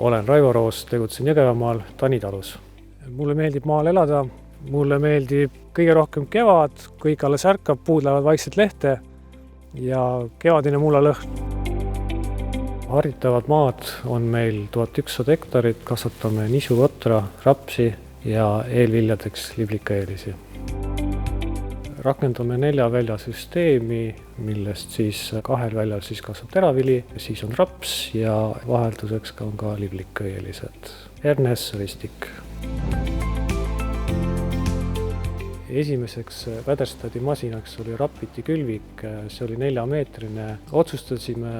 olen Raivo Roos, tegutsen Jõgevamaal Tani talus. Mulle meeldib maal elada, mulle meeldib kõige rohkem kevad, kõik alles ärkab, puud lähevad vaikselt lehte ja kevadine mullalõhn. Haritavad maad on meil 1100 hektarit, kasvatame nisu, otra, rapsi ja eelviljadeks liblikaeelisi. Rakendame 4 välja süsteemi, millest siis 2 väljal siis kasvab teravili, siis on raps ja vahelduseks on ka liblikaeelised. Hernes, ristik. Esimeseks väderstadimasinaks oli Rapiti külvik, see oli 4-meetrine. Otsustasime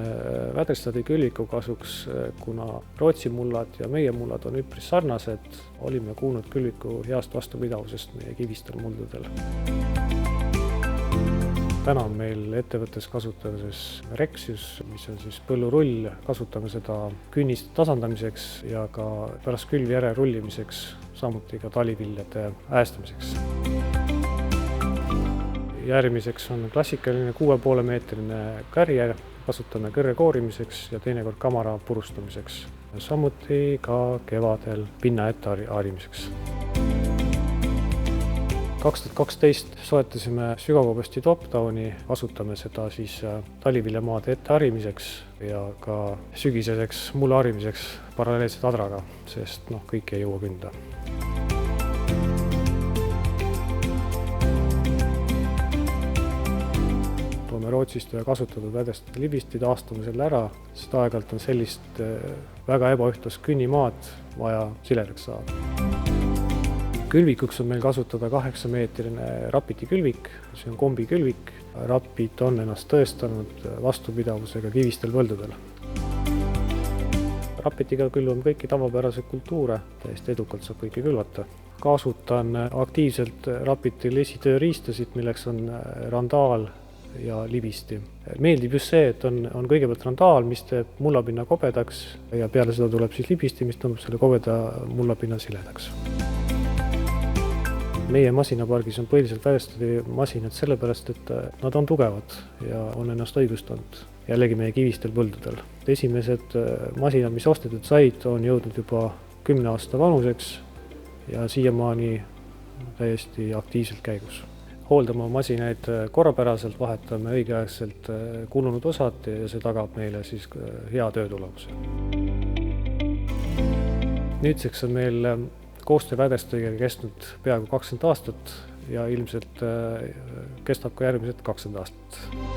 väderstadikülviku kasuks, kuna Rootsi mullad ja meie mullad on üpris sarnased. Olime kuulnud külviku heast vastupidavusest meie kivistel muldadel. Täna on meil ettevõttes kasutamises Rexius, mis on siis põllurull. Kasutame seda künniste tasandamiseks ja ka pärast külvi järel rullimiseks, samuti ka taliviljade äästamiseks. Järgmiseks on klassikaline 6,5-meetrine kärje, kasutame kõrre koorimiseks ja teinekord kamara purustamiseks. Samuti ka kevadel pinnaette harimiseks. 2012 soetasime sügavkobesti top-downi, kasutame seda siis taliviljamaade ette harimiseks ja ka sügiseseks mulla harimiseks paralleelselt adraga, sest kõik ei jõua künda. Toome Rootsist ja kasutatud vädestada libisti, taastame selle ära, sest aeg-ajalt on sellist väga ebaühtlast künnimaad vaja siledaks saada. Külvikuks on meil kasutada 8-meetrine Rapiti külvik, see on kombikülvik. Rapit on ennast tõestanud vastupidavusega kivistel põldudel. Rapitiga külvame kõiki tavapäraseid kultuure, täiesti edukalt saab kõike külvata. Kasutan aktiivselt Rapiti lesitööriistasid, milleks on randaal ja libisti. Meeldib just see, et on kõigepealt randaal, mis teeb mullapinna kobedaks ja peale seda tuleb siis libisti, mis tõmbab selle kobeda mullapinna siledaks. Meie masinapargis on põhiliselt vädestadimasinad sellepärast, et nad on tugevad ja on ennast õigustanud jällegi meie kivistel põldudel. Esimesed masinad, mis ostetud said, on jõudnud juba 10 aasta vanuseks ja siiamaani täiesti aktiivselt käigus. Hooldame masinaid korrapäraselt, vahetame õigeaegselt kulunud osad ja see tagab meile siis hea töötulemuse. Nüüdseks on meil koostöö vädestadiga kestnud peaaegu 20 aastat ja ilmselt kestab ka järgmised 20 aastat.